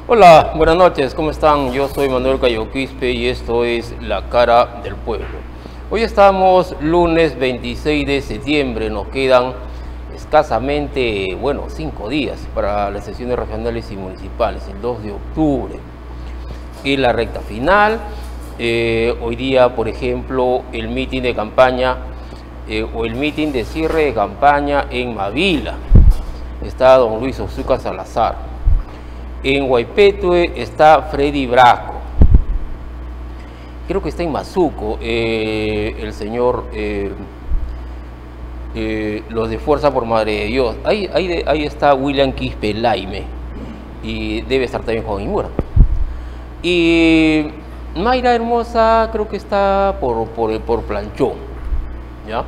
Hola, buenas noches, ¿cómo están? Yo soy Manuel Cayo Quispe y esto es La Cara del Pueblo. Hoy estamos lunes 26 de septiembre, nos quedan escasamente, 5 días para las sesiones regionales y municipales, el 2 de octubre. Y la recta final, hoy día, por ejemplo, el mitin de campaña o el mitin de cierre de campaña en Mavila. Está don Luis Ozuka Salazar. En Huaypetue está Freddy Brasco. Creo que está en Mazuco el señor, los de Fuerza por Madre de Dios. Ahí está William Quispe Laime. Y debe estar también Juan Imura. Y Mayra Hermosa creo que está por Planchón, ¿ya?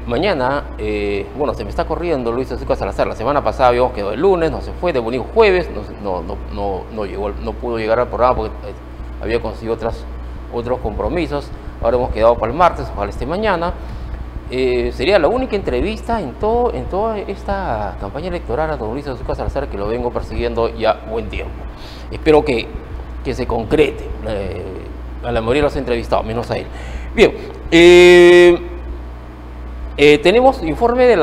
Mañana, se me está corriendo Luis Ozuka Salazar. La semana pasada habíamos quedado el lunes, no se fue, de bonito jueves, no llegó, no pudo llegar al programa porque había conseguido otros compromisos. Ahora hemos quedado para el martes, ojalá esté mañana. Sería la única entrevista en toda esta campaña electoral a don Luis Ozuka Salazar, que lo vengo persiguiendo ya buen tiempo. Espero que se concrete a la mayoría de los entrevistados, menos a él. Bien, tenemos informe del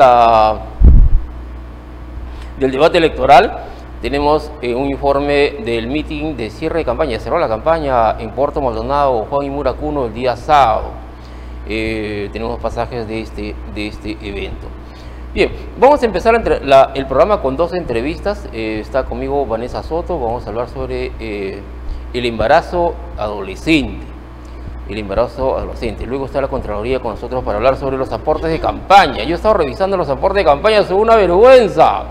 debate electoral, tenemos un informe del meeting de cierre de campaña. Cerró la campaña en Puerto Maldonado Juan Imura Cuno el día sábado. Tenemos pasajes de este evento. Bien, vamos a empezar el programa con dos entrevistas. Está conmigo Vanessa Soto, vamos a hablar sobre el embarazo adolescente. Luego está la Contraloría con nosotros para hablar sobre los aportes de campaña. Yo he estado revisando los aportes de campaña, son una vergüenza.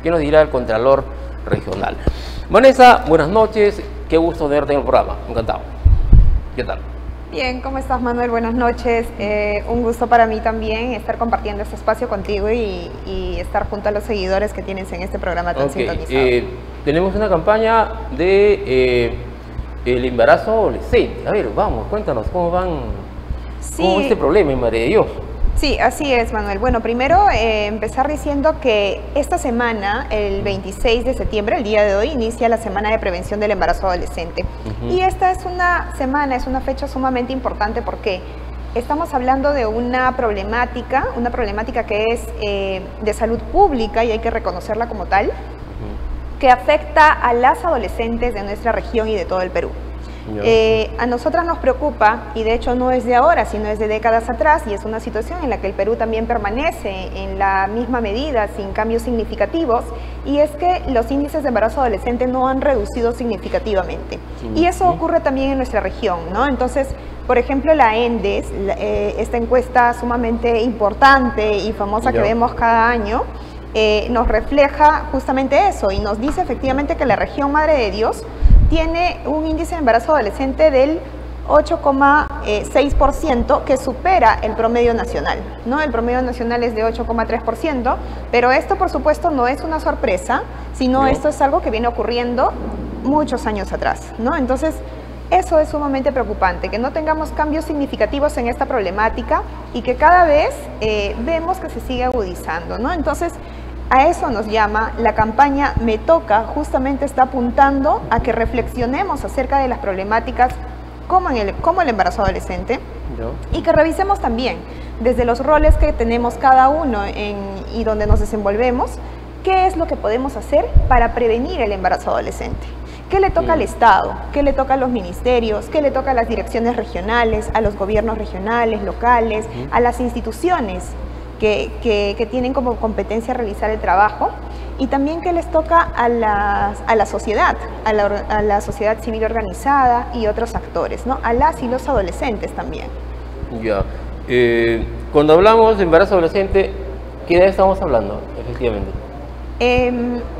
¿Qué nos dirá el Contralor Regional? Vanessa, buenas noches, qué gusto verte en el programa, encantado. ¿Qué tal? Bien, ¿cómo estás, Manuel? Buenas noches. Un gusto para mí también estar compartiendo este espacio contigo y estar junto a los seguidores que tienes en este programa tan sintonizado. Tenemos una campaña de el embarazo adolescente. A ver, vamos, cuéntanos cómo cómo este problema en Madre de Dios. Sí, así es, Manuel. Bueno, primero empezar diciendo que esta semana, el 26 de septiembre, el día de hoy, inicia la Semana de Prevención del Embarazo Adolescente. Y esta es una fecha sumamente importante porque estamos hablando de una problemática que es de salud pública y hay que reconocerla como tal, que afecta a las adolescentes de nuestra región y de todo el Perú. A nosotras nos preocupa, y de hecho no es de ahora, sino es de décadas atrás, y es una situación en la que el Perú también permanece en la misma medida, sin cambios significativos, y es que los índices de embarazo adolescente no han reducido significativamente. Y eso ocurre también en nuestra región, ¿no? Entonces, por ejemplo, la ENDES, esta encuesta sumamente importante y famosa que vemos cada año, nos refleja justamente eso y nos dice efectivamente que la región Madre de Dios tiene un índice de embarazo adolescente del 8,6% que supera el promedio nacional, ¿no? El promedio nacional es de 8,3%, pero esto por supuesto no es una sorpresa, sino esto es algo que viene ocurriendo muchos años atrás, ¿no? Entonces, eso es sumamente preocupante, que no tengamos cambios significativos en esta problemática y que cada vez vemos que se sigue agudizando, ¿no? Entonces, a eso nos llama la campaña Me Toca, justamente está apuntando a que reflexionemos acerca de las problemáticas como el embarazo adolescente y que revisemos también desde los roles que tenemos cada uno y donde nos desenvolvemos, qué es lo que podemos hacer para prevenir el embarazo adolescente. ¿Qué le toca al Estado? ¿Qué le toca a los ministerios? ¿Qué le toca a las direcciones regionales, a los gobiernos regionales, locales, a las instituciones que tienen como competencia realizar el trabajo? Y también qué les toca a la sociedad, a la sociedad civil organizada y otros actores, ¿no? A las y los adolescentes también. Ya. Cuando hablamos de embarazo adolescente, ¿qué edad estamos hablando, efectivamente?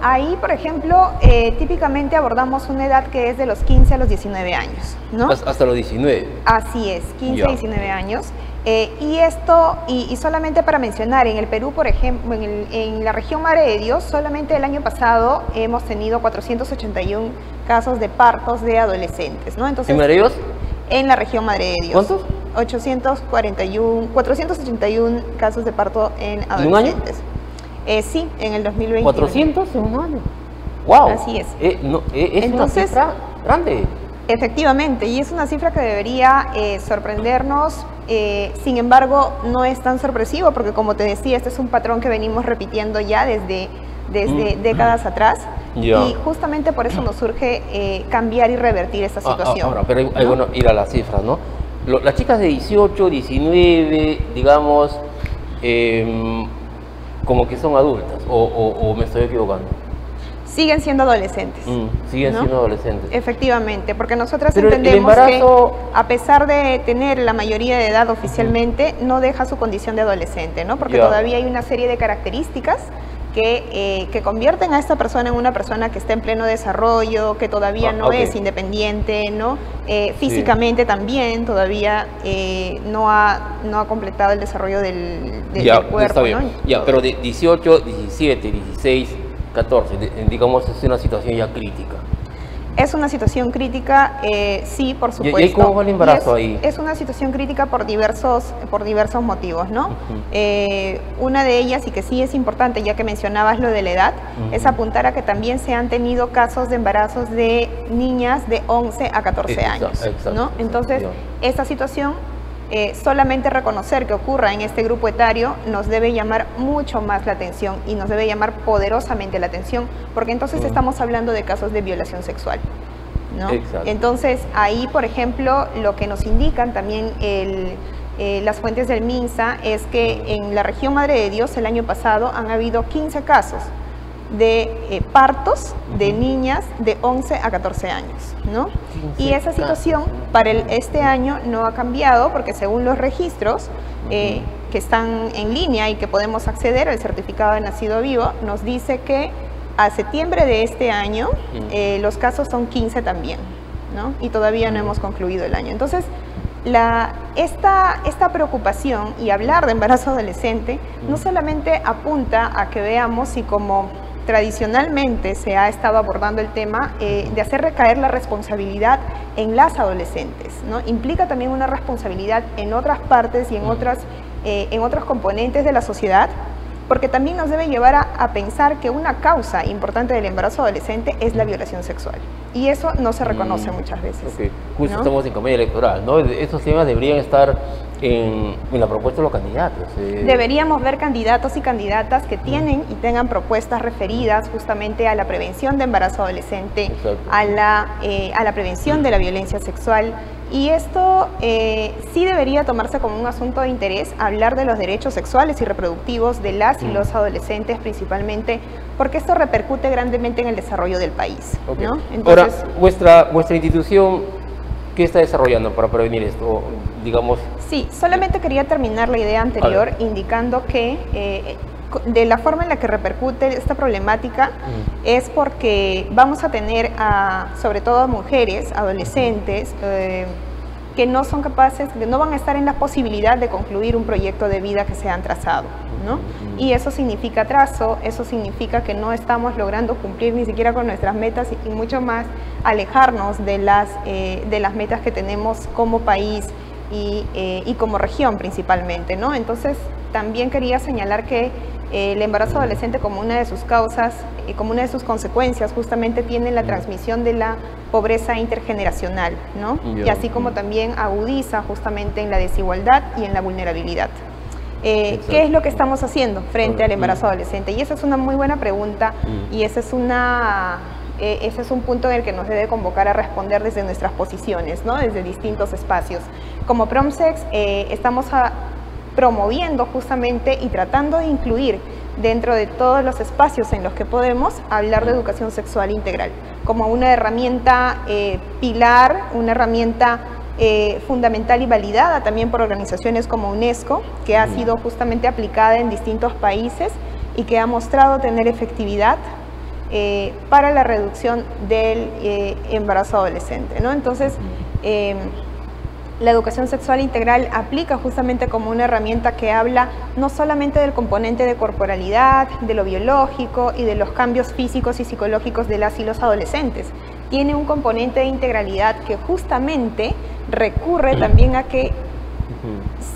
Ahí, por ejemplo, típicamente abordamos una edad que es de los 15 a los 19 años, ¿no? Hasta los 19. Así es, 15 a 19 años. Y solamente para mencionar, en el Perú, por ejemplo, en la región Madre de Dios, solamente el año pasado hemos tenido 481 casos de partos de adolescentes, ¿no? Entonces, ¿En Madre de Dios? En la región Madre de Dios. ¿Cuántos? 481 casos de parto en adolescentes. ¿En un año? Sí, en el 2021. ¿400 en un año? ¡Wow! Así es. Es Entonces, una cifra grande. Efectivamente, y es una cifra que debería sorprendernos, sin embargo, no es tan sorpresivo porque, como te decía, este es un patrón que venimos repitiendo ya desde décadas atrás. Y justamente por eso nos surge cambiar y revertir esta situación. Ahora, pero hay bueno ir a las cifras, ¿no? Las chicas de 18, 19, digamos, como que son adultas, o me estoy equivocando. Siguen siendo adolescentes. Siguen siendo adolescentes. Efectivamente, porque nosotras pero entendemos que a pesar de tener la mayoría de edad oficialmente, no deja su condición de adolescente, ¿no? Porque todavía hay una serie de características que convierten a esta persona en una persona que está en pleno desarrollo, que todavía no es independiente, ¿no? Físicamente también todavía no ha completado el desarrollo del cuerpo. Está bien. ¿No? Pero de 18, 17, 16, 14, digamos, es una situación ya crítica. Es una situación crítica, sí, por supuesto. ¿Y cómo va el embarazo ahí? Es una situación crítica por diversos motivos, ¿no? Una de ellas, y que sí es importante, ya que mencionabas lo de la edad, es apuntar a que también se han tenido casos de embarazos de niñas de 11 a 14 años, ¿no? Entonces, esta situación, solamente reconocer que ocurra en este grupo etario nos debe llamar mucho más la atención y nos debe llamar poderosamente la atención, porque entonces estamos hablando de casos de violación sexual, ¿no? Entonces ahí, por ejemplo, lo que nos indican también las fuentes del MINSA es que en la región Madre de Dios el año pasado han habido 15 casos de partos de niñas de 11 a 14 años, ¿no? Y esa situación para este año no ha cambiado porque según los registros que están en línea y que podemos acceder al certificado de nacido vivo, nos dice que a septiembre de este año los casos son 15 también, ¿no? Y todavía no hemos concluido el año. Entonces, esta preocupación y hablar de embarazo adolescente no solamente apunta a que veamos si como tradicionalmente se ha estado abordando el tema de hacer recaer la responsabilidad en las adolescentes, ¿no? Implica también una responsabilidad en otras partes y en otros componentes de la sociedad, porque también nos debe llevar a pensar que una causa importante del embarazo adolescente es la violación sexual. Y eso no se reconoce muchas veces. Justo, ¿no? Estamos en campaña electoral, ¿no? Estos temas deberían estar en la propuesta de los candidatos. Deberíamos ver candidatos y candidatas que tienen y tengan propuestas referidas justamente a la prevención de embarazo adolescente, a la prevención de la violencia sexual. Y esto sí debería tomarse como un asunto de interés, hablar de los derechos sexuales y reproductivos de las y los adolescentes principalmente, porque esto repercute grandemente en el desarrollo del país, ¿no? Entonces, ahora, vuestra institución, ¿qué está desarrollando para prevenir esto, digamos? Sí, solamente quería terminar la idea anterior indicando que de la forma en la que repercute esta problemática es porque vamos a tener sobre todo a mujeres, adolescentes, que no son capaces, que no van a estar en la posibilidad de concluir un proyecto de vida que se han trazado, ¿no? Y eso significa atraso, eso significa que no estamos logrando cumplir ni siquiera con nuestras metas y mucho más alejarnos de las metas que tenemos como país y como región principalmente, ¿no? Entonces también quería señalar que el embarazo adolescente como una de sus causas y como una de sus consecuencias justamente tiene la transmisión de la pobreza intergeneracional, ¿no? Y así como también agudiza justamente en la desigualdad y en la vulnerabilidad. ¿Qué es lo que estamos haciendo frente al embarazo adolescente? Y esa es una muy buena pregunta y ese es un punto en el que nos debe convocar a responder desde nuestras posiciones, ¿no? Desde distintos espacios. Como Promsex estamos promoviendo justamente y tratando de incluir dentro de todos los espacios en los que podemos hablar de educación sexual integral como una herramienta pilar, una herramienta fundamental y validada también por organizaciones como UNESCO, que ha sido justamente aplicada en distintos países y que ha mostrado tener efectividad para la reducción del embarazo adolescente, ¿no? Entonces, la educación sexual integral aplica justamente como una herramienta que habla no solamente del componente de corporalidad, de lo biológico y de los cambios físicos y psicológicos de las y los adolescentes. Tiene un componente de integralidad que justamente recurre también a que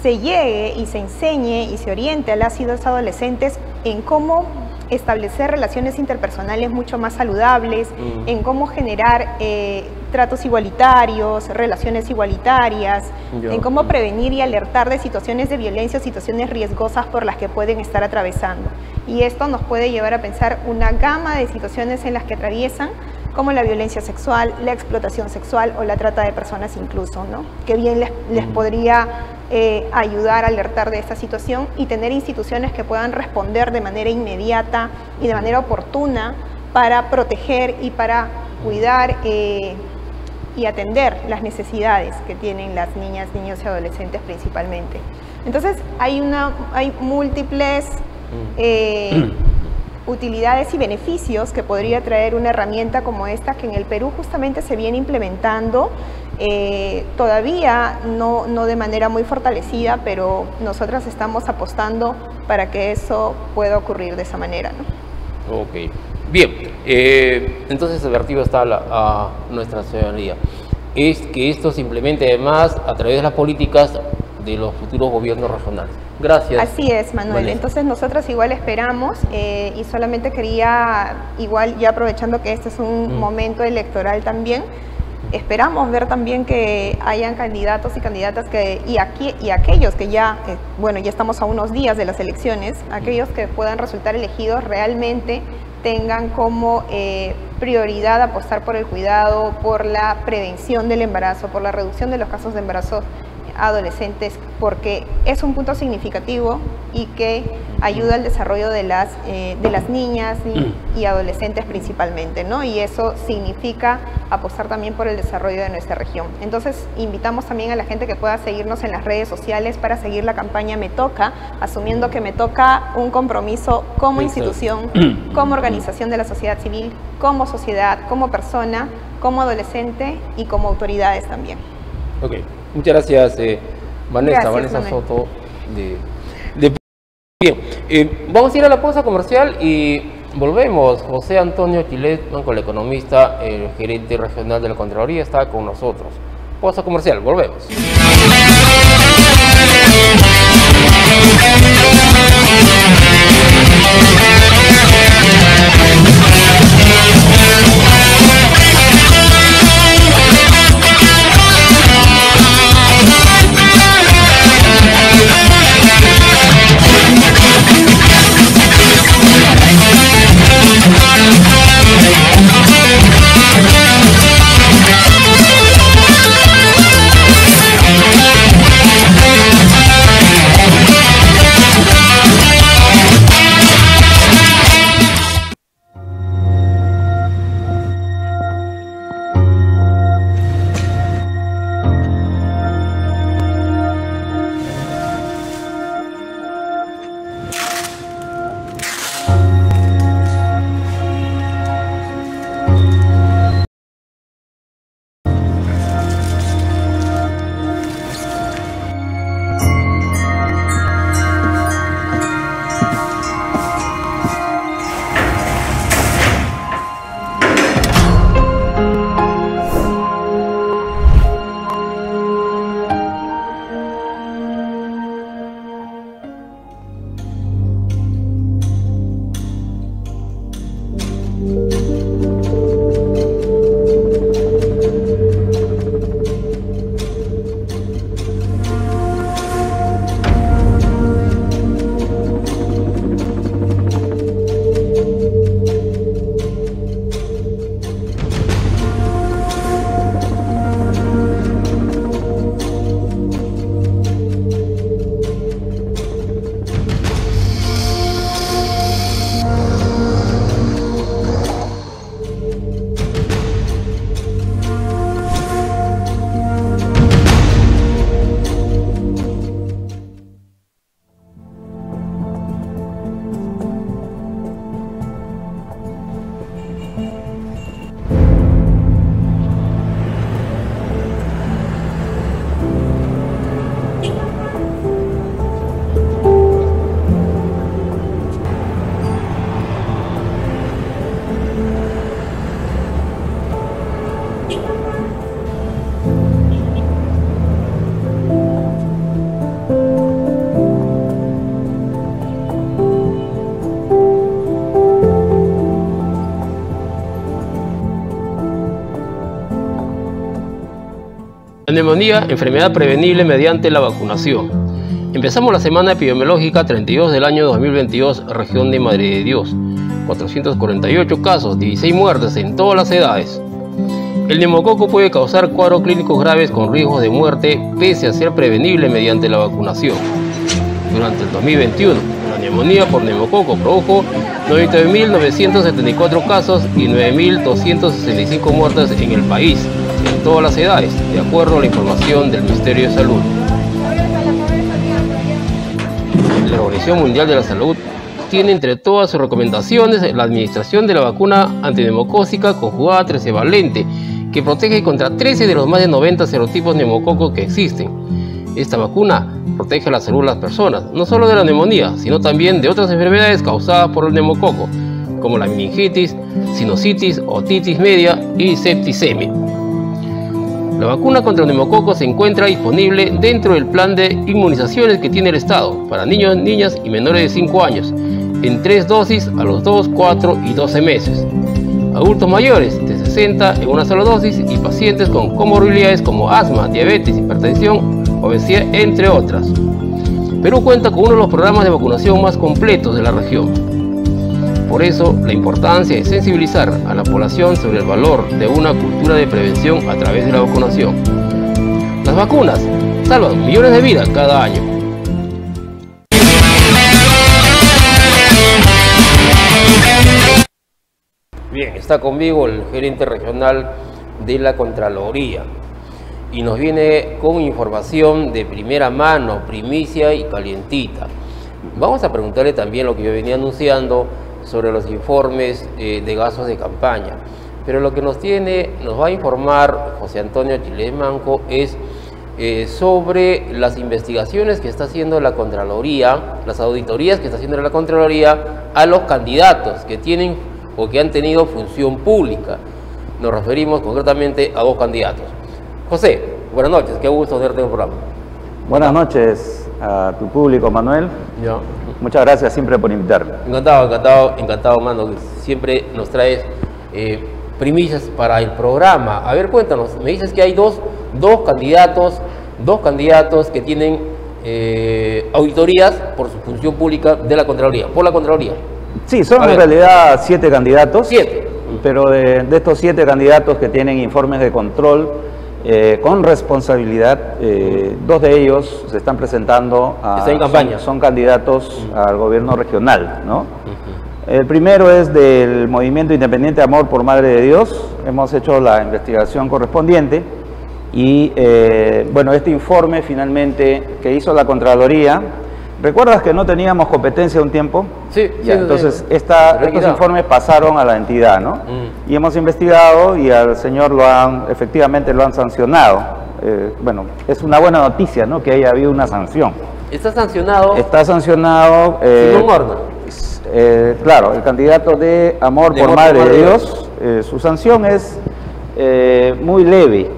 se llegue y se enseñe y se oriente a las y los adolescentes en cómo establecer relaciones interpersonales mucho más saludables, en cómo generar tratos igualitarios, relaciones igualitarias, en cómo prevenir y alertar de situaciones de violencia, situaciones riesgosas por las que pueden estar atravesando. Y esto nos puede llevar a pensar una gama de situaciones en las que atraviesan, como la violencia sexual, la explotación sexual o la trata de personas incluso, ¿no? Que bien les podría ayudar a alertar de esta situación y tener instituciones que puedan responder de manera inmediata y de manera oportuna para proteger y para cuidar y atender las necesidades que tienen las niñas, niños y adolescentes principalmente. Entonces hay múltiples utilidades y beneficios que podría traer una herramienta como esta, que en el Perú justamente se viene implementando, todavía no de manera muy fortalecida, pero nosotras estamos apostando para que eso pueda ocurrir de esa manera, ¿no? Ok, bien, entonces advertido está a nuestra ciudadanía, es que esto se implemente además a través de las políticas de los futuros gobiernos regionales. Gracias. Así es, Manuel. Vanessa. Entonces nosotros igual esperamos y solamente quería, igual ya aprovechando que este es un momento electoral también, esperamos ver también que hayan candidatos y candidatas y aquellos que ya, bueno, ya estamos a unos días de las elecciones, aquellos que puedan resultar elegidos realmente tengan como prioridad apostar por el cuidado, por la prevención del embarazo, por la reducción de los casos de embarazo adolescentes, porque es un punto significativo y que ayuda al desarrollo de las niñas y adolescentes principalmente, ¿no? Y eso significa apostar también por el desarrollo de nuestra región. Entonces, invitamos también a la gente que pueda seguirnos en las redes sociales para seguir la campaña Me Toca, asumiendo que Me Toca un compromiso como institución, como organización de la sociedad civil, como sociedad, como persona, como adolescente y como autoridades también. Ok. Muchas gracias, Vanessa. Gracias, Vanessa Manuel. Soto. Bien, vamos a ir a la pausa comercial y volvemos. José Antonio Quilet, banco el economista, el gerente regional de la Contraloría, está con nosotros. Pausa comercial, volvemos. La neumonía, enfermedad prevenible mediante la vacunación. Empezamos la semana epidemiológica 32 del año 2022, región de Madre de Dios. 448 casos, 16 muertes en todas las edades. El neumococo puede causar cuadros clínicos graves con riesgos de muerte, pese a ser prevenible mediante la vacunación. Durante el 2021, la neumonía por neumococo produjo 99.974 casos y 9.265 muertes en el país, en todas las edades, de acuerdo a la información del Ministerio de Salud. La Organización Mundial de la Salud tiene entre todas sus recomendaciones la administración de la vacuna antineumocócica conjugada trivalente, que protege contra 13 de los más de 90 serotipos neumococos que existen. Esta vacuna protege la salud de las personas, no solo de la neumonía, sino también de otras enfermedades causadas por el neumococo, como la meningitis, sinusitis, otitis media y septicemia. La vacuna contra el neumococo se encuentra disponible dentro del plan de inmunizaciones que tiene el Estado para niños, niñas y menores de 5 años, en 3 dosis a los 2, 4 y 12 meses. Adultos mayores de 60 en una sola dosis y pacientes con comorbilidades como asma, diabetes, hipertensión, obesidad, entre otras. Perú cuenta con uno de los programas de vacunación más completos de la región. Por eso, la importancia de sensibilizar a la población sobre el valor de una cultura de prevención a través de la vacunación. Las vacunas salvan millones de vidas cada año. Bien, está conmigo el gerente regional de la Contraloría y nos viene con información de primera mano, primicia y calientita. Vamos a preguntarle también lo que yo venía anunciando sobre los informes de gastos de campaña. Pero lo que nos va a informar José Antonio Chiles Manco es sobre las investigaciones que está haciendo la Contraloría, las auditorías que está haciendo la Contraloría a los candidatos que tienen o que han tenido función pública. Nos referimos concretamente a 2 candidatos. José, buenas noches, qué gusto tenerte en el programa. Buenas noches a tu público, Manuel. Ya. Muchas gracias siempre por invitarme. Encantado, mano, que siempre nos traes primicias para el programa. A ver, cuéntanos, me dices que hay dos candidatos que tienen auditorías por su función pública de la Contraloría, por la Contraloría. Sí, son en realidad 7 candidatos. 7. Pero de estos 7 candidatos que tienen informes de control con responsabilidad, 2 de ellos se están presentando ¿Está en campaña? Son candidatos al gobierno regional, ¿no? El primero es del Movimiento Independiente Amor por Madre de Dios. Hemos hecho la investigación correspondiente y bueno, este informe finalmente que hizo la Contraloría, ¿recuerdas que no teníamos competencia un tiempo? Sí. Ya, sí, entonces sí. Estos informes pasaron a la entidad, ¿no? Y hemos investigado y al señor efectivamente lo han sancionado. Bueno, es una buena noticia, ¿no? Que haya habido una sanción. ¿Está sancionado? Está sancionado. Simón Horna. Claro, el candidato de Amor por Madre de Dios, su sanción es muy leve.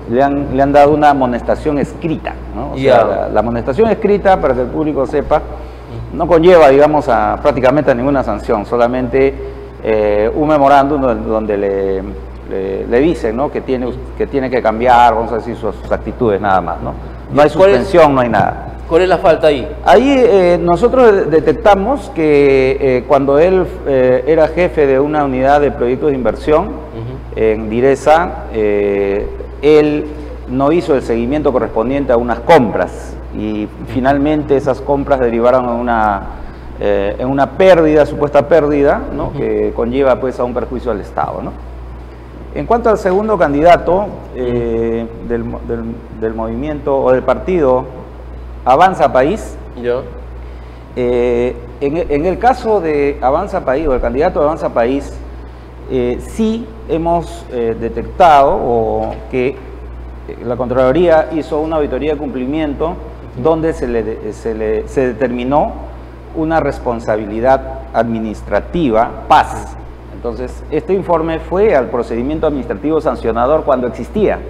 Le han dado una amonestación escrita, ¿no? O sea, la amonestación escrita, para que el público sepa, no conlleva, digamos, prácticamente a ninguna sanción, solamente un memorándum donde le dicen, ¿no? que tiene que cambiar, vamos a decir, sus actitudes, nada más, ¿no? No hay suspensión, no hay nada. ¿Cuál es la falta ahí? Ahí nosotros detectamos que cuando él era jefe de una unidad de proyectos de inversión en Direza, él no hizo el seguimiento correspondiente a unas compras y finalmente esas compras derivaron en una pérdida, supuesta pérdida, ¿no? Que conlleva pues a un perjuicio al Estado, ¿no? En cuanto al segundo candidato del movimiento o del partido Avanza País, en el caso de Avanza País o el candidato de Avanza País, sí hemos detectado que la Contraloría hizo una auditoría de cumplimiento donde se determinó una responsabilidad administrativa, PAS. Entonces, este informe fue al procedimiento administrativo sancionador cuando existía.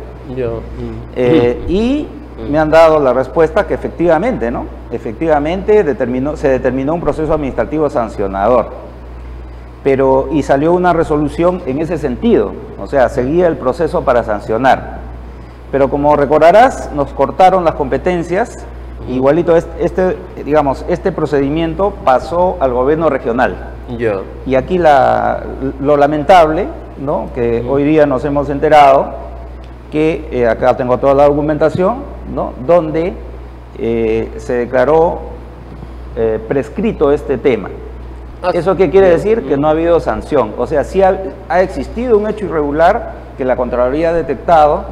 Y me han dado la respuesta que efectivamente, ¿no? Efectivamente se determinó un proceso administrativo sancionador. Y salió una resolución en ese sentido, o sea, seguía el proceso para sancionar. pero como recordarás, nos cortaron las competencias. Igualito este procedimiento pasó al gobierno regional. Y aquí lo lamentable, ¿no? Que hoy día nos hemos enterado que acá tengo toda la documentación, ¿no? Donde se declaró prescrito este tema. ¿Eso qué quiere decir? Que no ha habido sanción. O sea, sí ha existido un hecho irregular que la Contraloría ha detectado,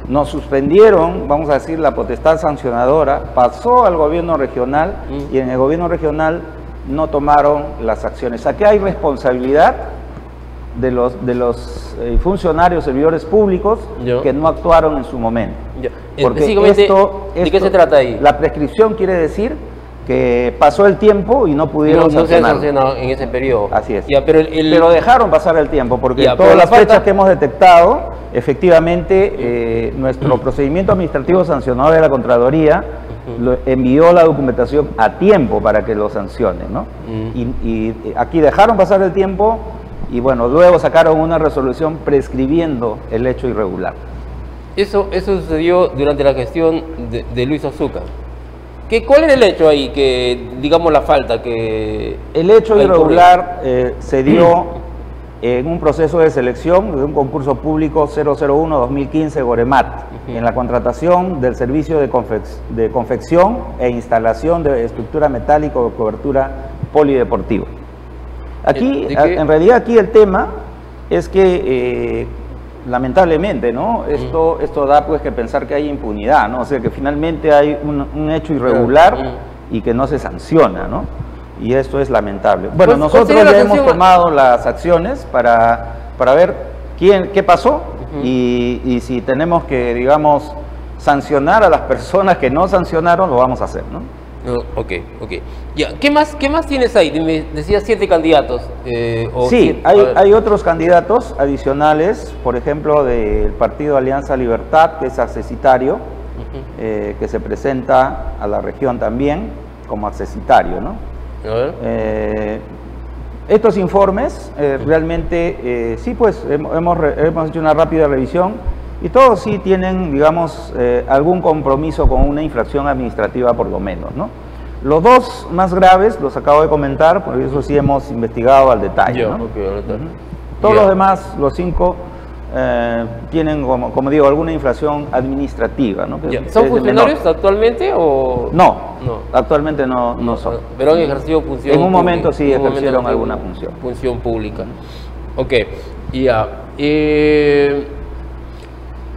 nos suspendieron, vamos a decir, la potestad sancionadora, pasó al gobierno regional y en el gobierno regional no tomaron las acciones. Aquí hay responsabilidad de los funcionarios, servidores públicos que no actuaron en su momento. Porque ¿de qué se trata ahí? La prescripción quiere decir que pasó el tiempo y no pudieron sancionar. No se han sancionado en ese periodo. Así es. Pero dejaron pasar el tiempo, porque todas las fechas que hemos detectado, efectivamente, nuestro procedimiento administrativo sancionador de la Contraloría envió la documentación a tiempo para que lo sancione, ¿no? Y aquí dejaron pasar el tiempo y bueno, luego sacaron una resolución prescribiendo el hecho irregular. Eso sucedió durante la gestión de Luis Azúcar. ¿Cuál era el hecho ahí? Digamos la falta que... El hecho irregular se dio en un proceso de selección de un concurso público 001-2015 Goremat, en la contratación del servicio de confección e instalación de estructura metálica o cobertura polideportiva. Aquí, en realidad aquí el tema es que lamentablemente, ¿no? Esto da pues que pensar que hay impunidad, ¿no? O sea, que finalmente hay un hecho irregular y que no se sanciona, ¿no? Y esto es lamentable. Bueno, nosotros ya hemos tomado las acciones para ver qué pasó y si tenemos que, digamos, sancionar a las personas que no sancionaron, lo vamos a hacer, ¿no? Ok. Ya, ¿qué más tienes ahí? Me decías 7 candidatos. Sí, hay otros candidatos adicionales, por ejemplo, del Partido Alianza Libertad, que es accesitario, que se presenta a la región también como accesitario, ¿no? Estos informes realmente, sí, pues hemos hecho una rápida revisión y todos sí tienen, digamos, algún compromiso con una infracción administrativa por lo menos, ¿no? Los dos más graves los acabo de comentar, por eso sí hemos investigado al detalle, ¿no? Todos los demás, los 5, tienen, como digo, alguna infracción administrativa, ¿no? ¿Son funcionarios actualmente o...? No, actualmente no son. Pero han ejercido función en un momento sí ejercieron alguna función. Función pública. Ok, ya.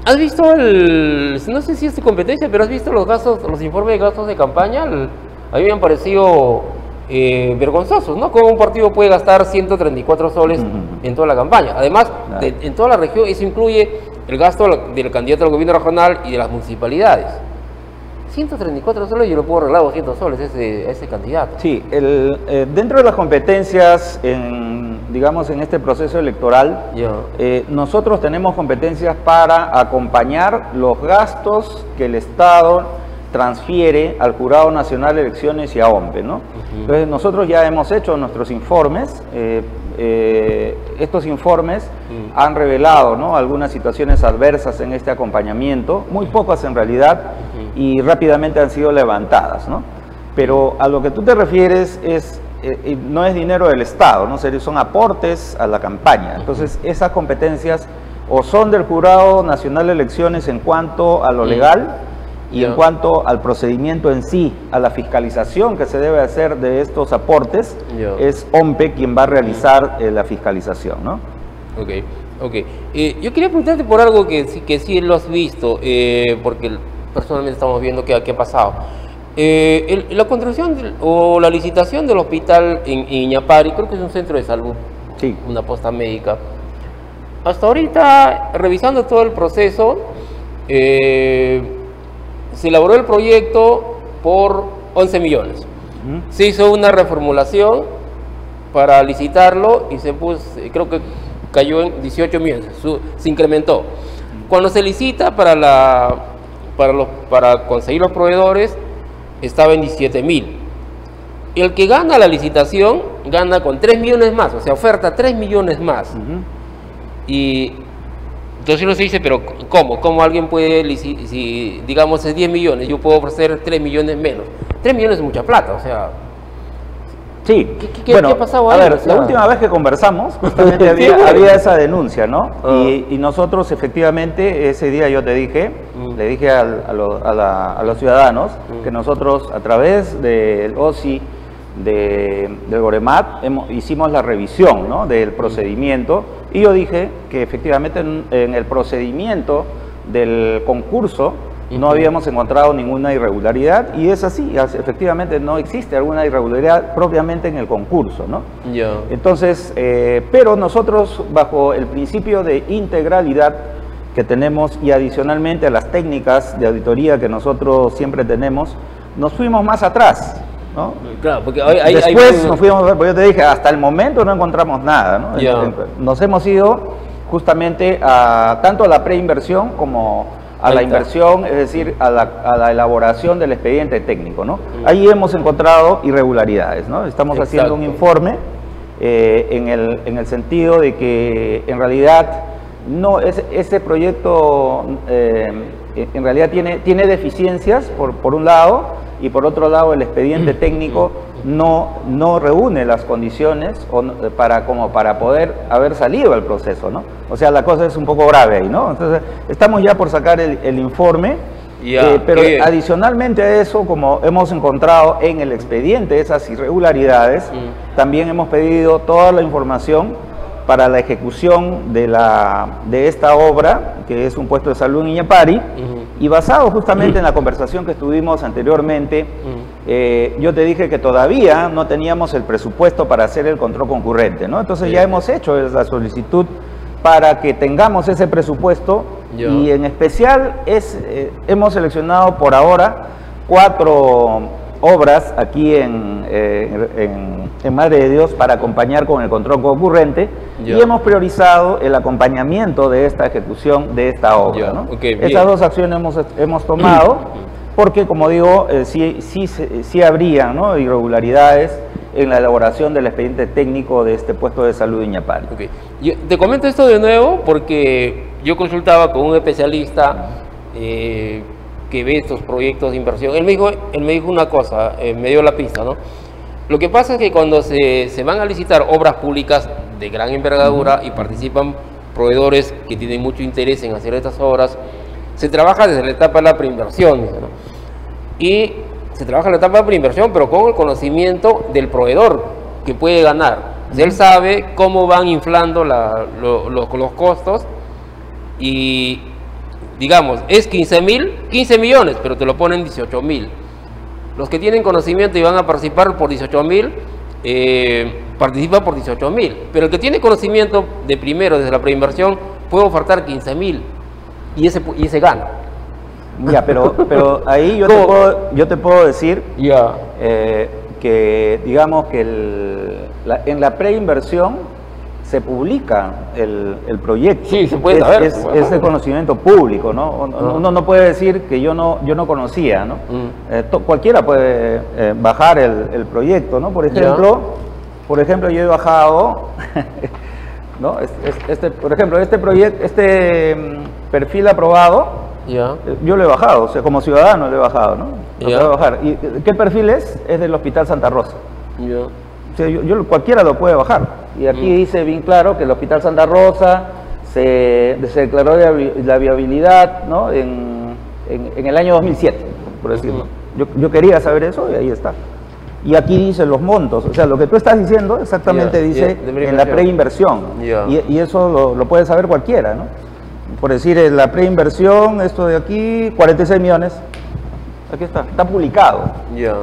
¿Has visto no sé si es tu competencia, pero has visto los informes de gastos de campaña? A mí me han parecido vergonzosos, ¿no? Cómo un partido puede gastar 134 soles en toda la campaña. Además, en toda la región, eso incluye el gasto del candidato al gobierno regional y de las municipalidades. 134 soles yo lo puedo arreglar 200 soles ese candidato. Sí, dentro de las competencias, digamos, en este proceso electoral, nosotros tenemos competencias para acompañar los gastos que el Estado transfiere al Jurado Nacional de Elecciones y a OMPE, ¿no? Entonces nosotros ya hemos hecho nuestros informes, estos informes han revelado, ¿no?, algunas situaciones adversas en este acompañamiento, muy pocas en realidad, y rápidamente han sido levantadas, ¿no? Pero a lo que tú te refieres no es dinero del Estado, ¿no? Son aportes a la campaña. Entonces esas competencias o son del Jurado Nacional de Elecciones en cuanto a lo legal, y en cuanto al procedimiento en sí, a la fiscalización que se debe hacer de estos aportes, es OMPE quien va a realizar la fiscalización, ¿no? Ok. Yo quería preguntarte por algo que sí lo has visto, porque personalmente estamos viendo qué ha pasado. La construcción o la licitación del hospital en Iñapari, creo que es un centro de salud, una posta médica. Hasta ahorita, revisando todo el proceso, se elaboró el proyecto por 11 millones. Se hizo una reformulación para licitarlo y se puso, creo que cayó en 18 millones, se incrementó. Cuando se licita para conseguir los proveedores, estaba en 17.000. El que gana la licitación gana con 3 millones más, o sea, oferta 3 millones más. Y Entonces uno se dice, pero ¿cómo? ¿Cómo alguien puede, si digamos es 10 millones, yo puedo ofrecer 3 millones menos? 3 millones es mucha plata, o sea... Sí, ¿Qué ha pasado ahí? A ver, O sea, la última vez que conversamos, justamente había esa denuncia, ¿no? Y nosotros efectivamente, ese día yo te dije, le dije a los ciudadanos que nosotros a través del OSI, del Goremat, hicimos la revisión, ¿no?, del procedimiento, y yo dije que efectivamente en el procedimiento del concurso no habíamos encontrado ninguna irregularidad, y es así, efectivamente no existe alguna irregularidad propiamente en el concurso, ¿no? Entonces, pero nosotros, bajo el principio de integralidad que tenemos y adicionalmente a las técnicas de auditoría que nosotros siempre tenemos, nos fuimos más atrás, ¿no? Claro, porque después nos fuimos, porque yo te dije, hasta el momento no encontramos nada, ¿no? Nos hemos ido justamente tanto a la preinversión como a la inversión, es decir, a la elaboración del expediente técnico, ¿no? Ahí hemos encontrado irregularidades, ¿no? Estamos haciendo un informe en el sentido de que en realidad no ese proyecto en realidad tiene deficiencias por un lado, y por otro lado el expediente técnico no reúne las condiciones como para poder haber salido al proceso, ¿no? O sea, la cosa es un poco grave ahí, ¿no? Entonces, estamos ya por sacar el informe, pero adicionalmente a eso, como hemos encontrado en el expediente esas irregularidades, también hemos pedido toda la información para la ejecución de esta obra, que es un puesto de salud en Iñapari, y basado justamente en la conversación que tuvimos anteriormente, yo te dije que todavía no teníamos el presupuesto para hacer el control concurrente, ¿no? Entonces ya hemos hecho la solicitud para que tengamos ese presupuesto, y en especial hemos seleccionado por ahora 4 obras aquí en Madre de Dios para acompañar con el control concurrente, y hemos priorizado el acompañamiento de esta ejecución de esta obra, ¿no? Esas 2 acciones hemos tomado porque, como digo, sí habría, ¿no?, irregularidades en la elaboración del expediente técnico de este puesto de salud de Iñapari. Yo te comento esto de nuevo porque yo consultaba con un especialista que ve estos proyectos de inversión. Él me dijo una cosa, me dio la pista, ¿no? Lo que pasa es que cuando se van a licitar obras públicas de gran envergadura y participan proveedores que tienen mucho interés en hacer estas obras, se trabaja desde la etapa de la preinversión, ¿no? Y se trabaja en la etapa de preinversión, pero con el conocimiento del proveedor que puede ganar. O sea, él sabe cómo van inflando los costos, y digamos, es 15 millones, pero te lo ponen 18.000. Los que tienen conocimiento y van a participar por 18.000, participan por 18.000. Pero el que tiene conocimiento de primero, desde la preinversión, puede ofertar 15.000. Y ese gana. Ya, pero ahí yo te puedo decir que, digamos, que en la preinversión se publica el proyecto. Sí, se puede saber. Es de conocimiento público, ¿no? Uno no puede decir que yo no conocía, ¿no? Cualquiera puede bajar el proyecto, ¿no? Por ejemplo, yo he bajado, ¿no? Por ejemplo, este proyecto, perfil aprobado, yo lo he bajado, o sea, como ciudadano lo he bajado, ¿no? Lo puedo bajar. ¿Y qué perfil es? Es del Hospital Santa Rosa. O sea, cualquiera lo puede bajar. Y aquí dice bien claro que el Hospital Santa Rosa se declaró la viabilidad, ¿no?, en el año 2007, por decirlo. Yo quería saber eso y ahí está. Y aquí dice los montos, o sea, lo que tú estás diciendo exactamente dice en la preinversión. Y eso lo puede saber cualquiera, ¿no? Por decir, en la preinversión, esto de aquí, 46 millones. Aquí está publicado.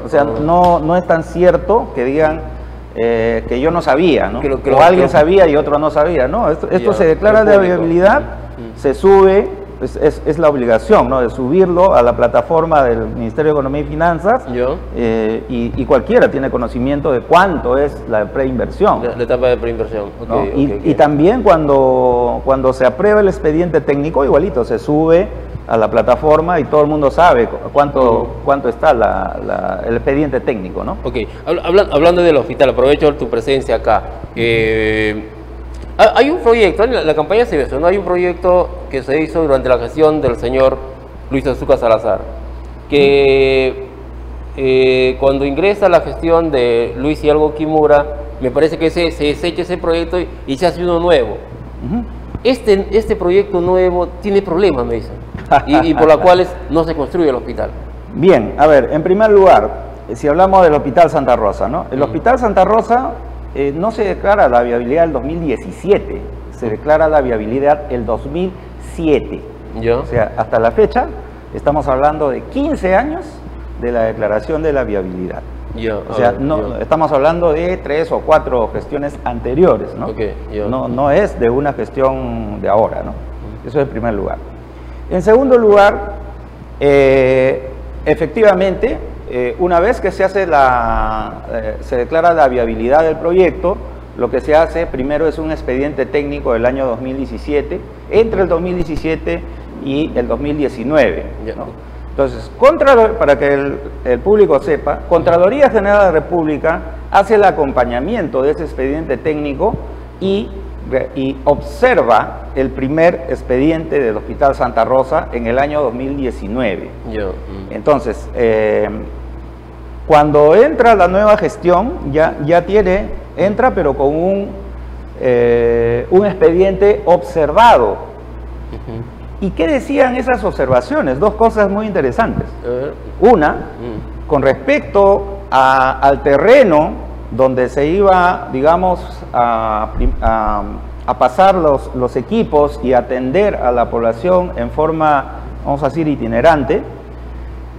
O sea, no es tan cierto que digan que yo no sabía, ¿no? O alguien sabía y otro no sabía, ¿no? Esto se declara de viabilidad, se sube, es la obligación, ¿no?, de subirlo a la plataforma del Ministerio de Economía y Finanzas, y cualquiera tiene conocimiento de cuánto es la preinversión. La etapa de preinversión. ¿No? Y también cuando se aprueba el expediente técnico, igualito, se sube a la plataforma y todo el mundo sabe cuánto está el expediente técnico, ¿no? Hablando del hospital, aprovecho tu presencia acá. Hay un proyecto, en la campaña se ve eso, ¿no? Hay un proyecto que se hizo durante la gestión del señor Luis Azúcar Salazar, que cuando ingresa la gestión de Luis Hidalgo Kimura, me parece que se desecha ese proyecto y se hace uno nuevo. Este proyecto nuevo tiene problemas, me dicen, y por los cuales no se construye el hospital. Bien, a ver, en primer lugar, si hablamos del Hospital Santa Rosa, ¿no? El Hospital Santa Rosa no se declara la viabilidad el 2017, se declara la viabilidad el 2007. ¿Ya? O sea, hasta la fecha estamos hablando de 15 años de la declaración de la viabilidad. O sea, estamos hablando de 3 o 4 gestiones anteriores, ¿no? No es de una gestión de ahora, ¿no? Eso en primer lugar. En segundo lugar, efectivamente, una vez que se hace se declara la viabilidad del proyecto, lo que se hace primero es un expediente técnico del año 2017, entre el 2017 y el 2019, ¿no? Entonces, para que el público sepa, Contraloría General de la República hace el acompañamiento de ese expediente técnico y observa el primer expediente del Hospital Santa Rosa en el año 2019. Entonces, cuando entra la nueva gestión, entra pero con un expediente observado. ¿Y qué decían esas observaciones? Dos cosas muy interesantes. Una, con respecto al terreno donde se iba, digamos, a pasar los equipos y atender a la población en forma, vamos a decir, itinerante,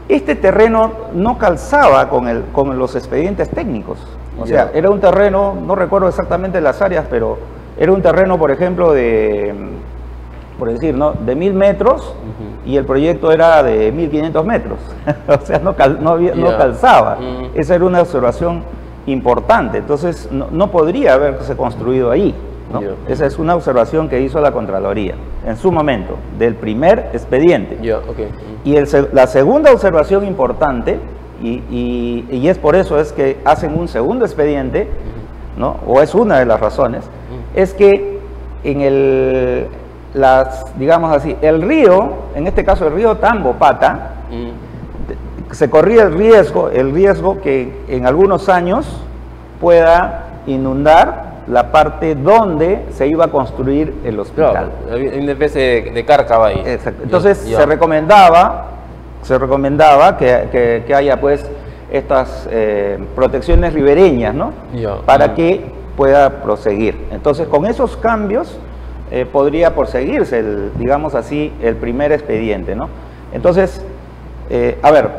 este terreno no calzaba con los expedientes técnicos. O sea, era un terreno, no recuerdo exactamente las áreas, pero era un terreno, por ejemplo, por decir, ¿no?, de 1000 metros, y el proyecto era de 1500 metros. O sea, no calzaba. Esa era una observación importante. Entonces, no podría haberse construido ahí, ¿no? Esa es una observación que hizo la Contraloría en su momento, del primer expediente. Y la segunda observación importante, y es por eso es que hacen un segundo expediente, ¿no?, o es una de las razones, es que en digamos así, el río, en este caso el río Tambopata, se corría el riesgo que en algunos años pueda inundar la parte donde se iba a construir el hospital. Claro, una especie de cárcava ahí. Exacto. Entonces se recomendaba que haya pues estas protecciones ribereñas, ¿no? Para que pueda proseguir. Entonces, con esos cambios podría proseguirse, digamos así, el primer expediente, ¿no? Entonces, a ver,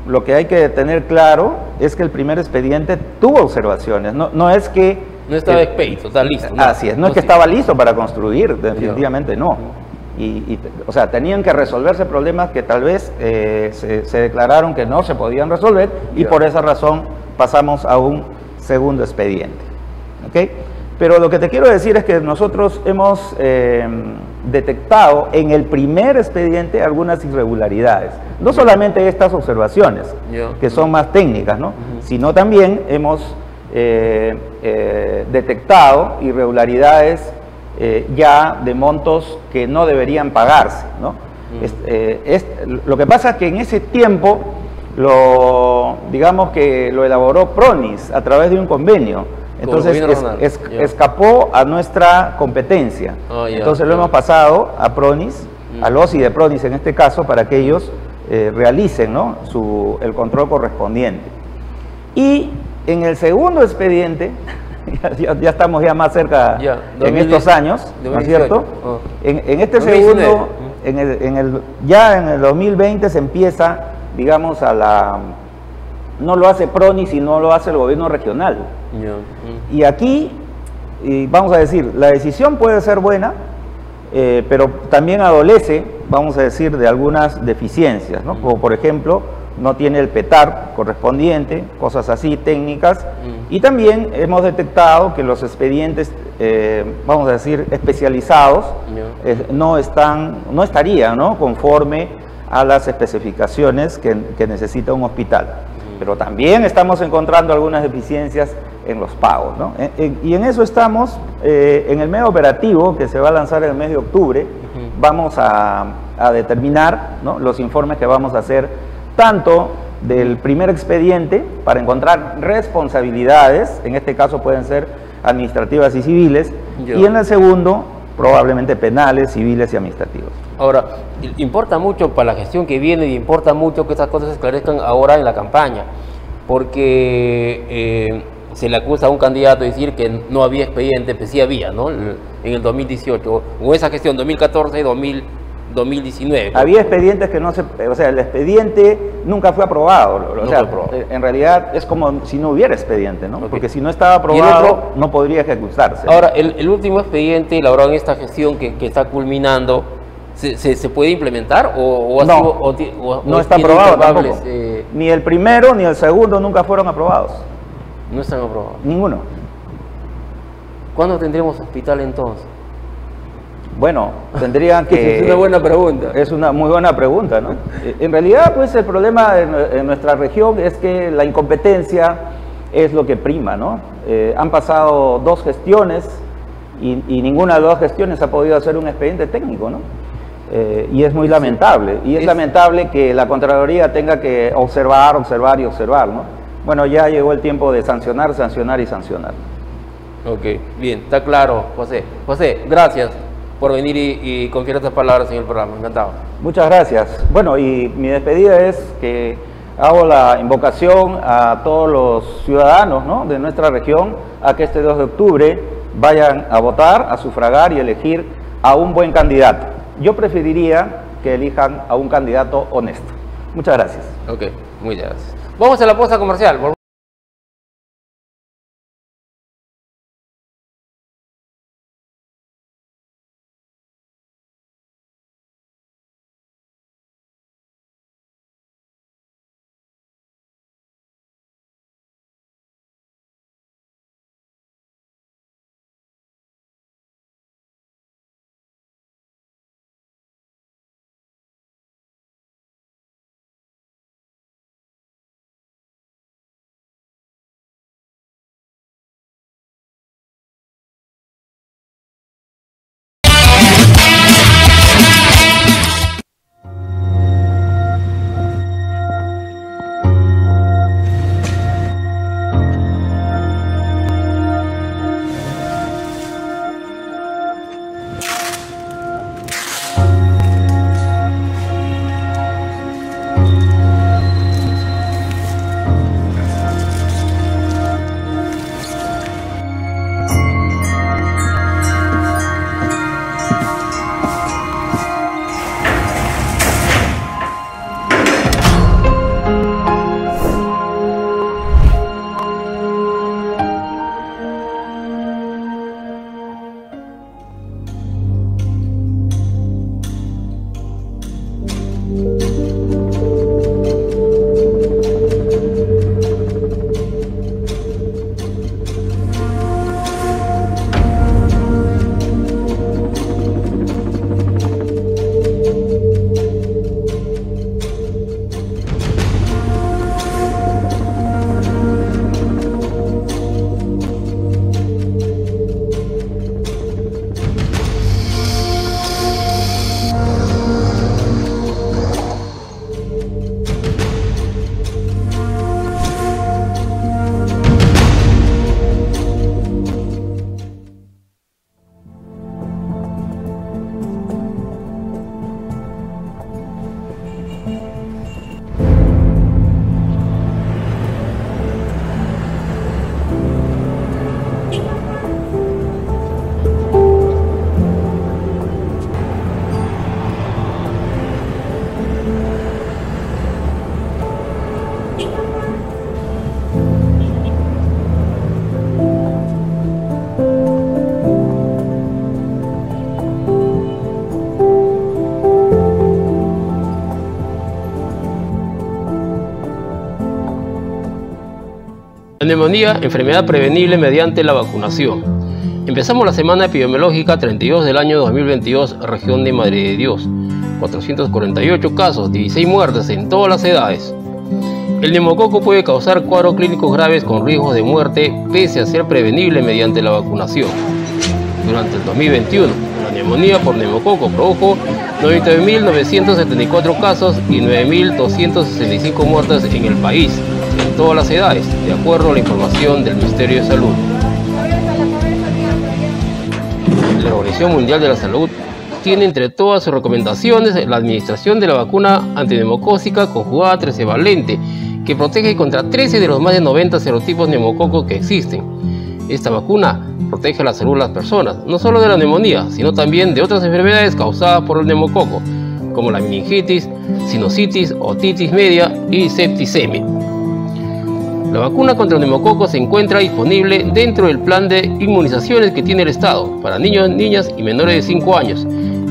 lo que hay que tener claro es que el primer expediente tuvo observaciones, no es que... No estaba expedito, está listo. ¿No? Así es, no es que estaba listo para construir, definitivamente no. O sea, tenían que resolverse problemas que tal vez se declararon que no se podían resolver, y por esa razón pasamos a un segundo expediente. ¿Ok? Pero lo que te quiero decir es que nosotros hemos detectado en el primer expediente algunas irregularidades. No solamente estas observaciones, que son más técnicas, ¿no? Sino también hemos detectado irregularidades ya de montos que no deberían pagarse, ¿no? Lo que pasa es que en ese tiempo, digamos que lo elaboró Pronis a través de un convenio. Entonces escapó a nuestra competencia. Entonces lo hemos pasado a Pronis, al OSI de Pronis en este caso, para que ellos realicen, ¿no?, el control correspondiente. Y en el segundo expediente, ya estamos ya más cerca en estos años, ¿no es cierto? En este segundo, ya en el 2020 se empieza, digamos, no lo hace Pronis, sino lo hace el gobierno regional. Y aquí, vamos a decir, la decisión puede ser buena, pero también adolece, vamos a decir, de algunas deficiencias, ¿no? Como por ejemplo, no tiene el PETAR correspondiente, cosas así técnicas, y también hemos detectado que los expedientes, vamos a decir, especializados, no estarían, ¿no?, conforme a las especificaciones que necesita un hospital. Pero también estamos encontrando algunas deficiencias en los pagos, ¿no? Y en eso estamos, en el medio operativo que se va a lanzar en el mes de octubre, vamos a determinar, ¿no?, los informes que vamos a hacer, tanto del primer expediente para encontrar responsabilidades, en este caso pueden ser administrativas y civiles, y en el segundo probablemente penales, civiles y administrativos. Ahora, importa mucho para la gestión que viene y importa mucho que estas cosas se esclarezcan ahora en la campaña, porque se le acusa a un candidato de decir que no había expediente, pues sí había, ¿no? En el 2018, o esa gestión 2014 y 2019. Había expedientes que no se... O sea, el expediente nunca fue aprobado. O sea, en realidad es como si no hubiera expediente, ¿no? Porque si no estaba aprobado, no podría ejecutarse. Ahora, el último expediente elaborado en esta gestión que está culminando, ¿se puede implementar? ¿O no está aprobado tampoco. Ni el primero ni el segundo nunca fueron aprobados. No están aprobados. Ninguno. ¿Cuándo tendremos hospital entonces? Bueno, tendrían que... Es una buena pregunta. Es una muy buena pregunta, ¿no? En realidad, pues el problema en nuestra región es que la incompetencia es lo que prima, ¿no? Han pasado 2 gestiones y ninguna de las 2 gestiones ha podido hacer un expediente técnico, ¿no? Y es muy lamentable. Y es lamentable que la Contraloría tenga que observar, ¿no? Bueno, ya llegó el tiempo de sancionar, sancionar y sancionar. Ok, bien, está claro, José. José, gracias por venir y confiar estas palabras en el programa. Encantado. Muchas gracias. Bueno, y mi despedida es que hago la invocación a todos los ciudadanos, ¿no?, de nuestra región a que este 2 de octubre vayan a votar, a sufragar y elegir a un buen candidato. Yo preferiría que elijan a un candidato honesto. Muchas gracias. Ok, muchas gracias. Vamos a la pausa comercial. La neumonía, enfermedad prevenible mediante la vacunación. Empezamos la semana epidemiológica 32 del año 2022, región de Madre de Dios. 448 casos, 16 muertes en todas las edades. El neumococo puede causar cuadros clínicos graves con riesgos de muerte, pese a ser prevenible mediante la vacunación. Durante el 2021, la neumonía por neumococo produjo 99.974 casos y 9.265 muertes en el país, en todas las edades, de acuerdo a la información del Ministerio de Salud. La Organización Mundial de la Salud tiene entre todas sus recomendaciones la administración de la vacuna antineumocócica conjugada trivalente, que protege contra 13 de los más de 90 serotipos neumococos que existen. Esta vacuna protege la salud de las personas, no solo de la neumonía, sino también de otras enfermedades causadas por el neumococo, como la meningitis, sinusitis, otitis media y septicemia. La vacuna contra el neumococo se encuentra disponible dentro del plan de inmunizaciones que tiene el Estado para niños, niñas y menores de 5 años,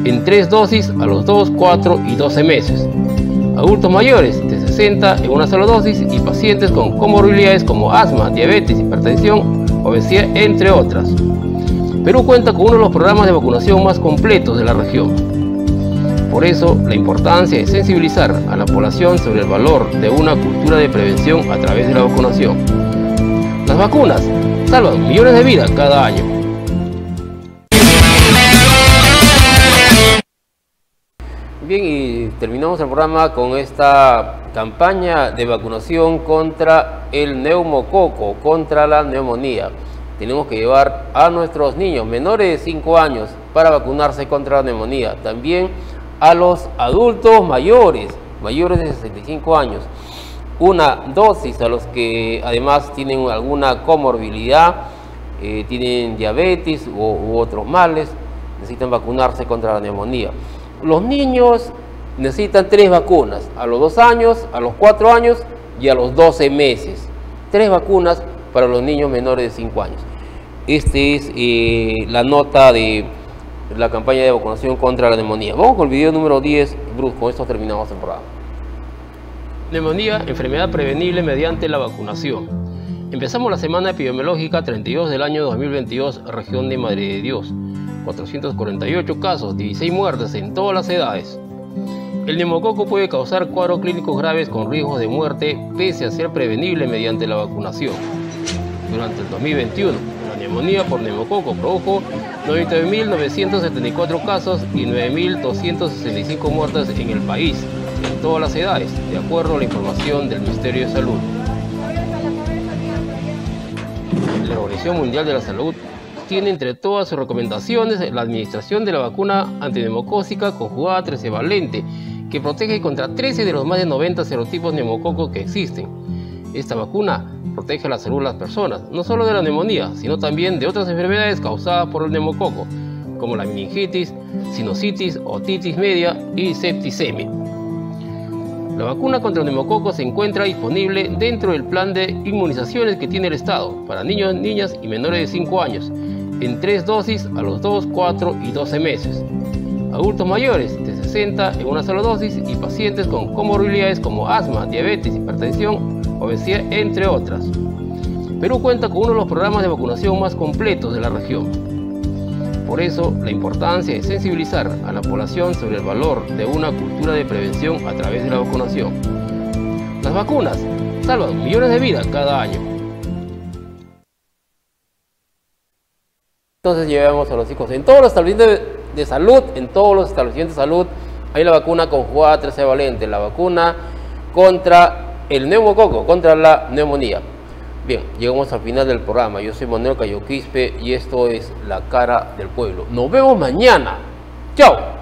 en 3 dosis a los 2, 4 y 12 meses. Adultos mayores de 60 en una sola dosis y pacientes con comorbilidades como asma, diabetes, hipertensión, obesidad, entre otras. Perú cuenta con uno de los programas de vacunación más completos de la región. Por eso, la importancia de sensibilizar a la población sobre el valor de una cultura de prevención a través de la vacunación. Las vacunas salvan millones de vidas cada año. Bien, y terminamos el programa con esta campaña de vacunación contra el neumococo, contra la neumonía. Tenemos que llevar a nuestros niños menores de 5 años para vacunarse contra la neumonía. También a los adultos mayores de 65 años. Una dosis a los que además tienen alguna comorbilidad, tienen diabetes u otros males, necesitan vacunarse contra la neumonía. Los niños necesitan 3 vacunas, a los 2 años, a los 4 años y a los 12 meses. 3 vacunas para los niños menores de 5 años. Esta es la nota de la campaña de vacunación contra la neumonía. Vamos con el video número 10, Bruce, con esto terminamos el programa. Neumonía, enfermedad prevenible mediante la vacunación. Empezamos la semana epidemiológica 32 del año 2022, región de Madre de Dios. 448 casos, 16 muertes en todas las edades. El neumococo puede causar cuadros clínicos graves con riesgos de muerte, pese a ser prevenible mediante la vacunación. Durante el 2021, la neumonía por neumococo produjo 99.974 casos y 9.265 muertes en el país, en todas las edades, de acuerdo a la información del Ministerio de Salud. La Organización Mundial de la Salud tiene entre todas sus recomendaciones la administración de la vacuna antineumocócica conjugada trivalente, que protege contra 13 de los más de 90 serotipos neumococos que existen. Esta vacuna protege la salud de las personas, no solo de la neumonía, sino también de otras enfermedades causadas por el neumococo, como la meningitis, sinusitis, otitis media y septicemia. La vacuna contra el neumococo se encuentra disponible dentro del plan de inmunizaciones que tiene el Estado para niños, niñas y menores de 5 años, en 3 dosis a los 2, 4 y 12 meses. Adultos mayores de 60 en una sola dosis y pacientes con comorbilidades como asma, diabetes, hipertensión, obesidad, entre otras. Perú cuenta con uno de los programas de vacunación más completos de la región. Por eso, la importancia de sensibilizar a la población sobre el valor de una cultura de prevención a través de la vacunación. Las vacunas salvan millones de vidas cada año. Entonces llevamos a los hijos en todos los establecimientos de salud, hay la vacuna conjugada trivalente, la vacuna contra el neumococo, contra la neumonía. Bien, llegamos al final del programa. Yo soy Manuel Cayo Quispe y esto es La Cara del Pueblo. Nos vemos mañana. ¡Chao!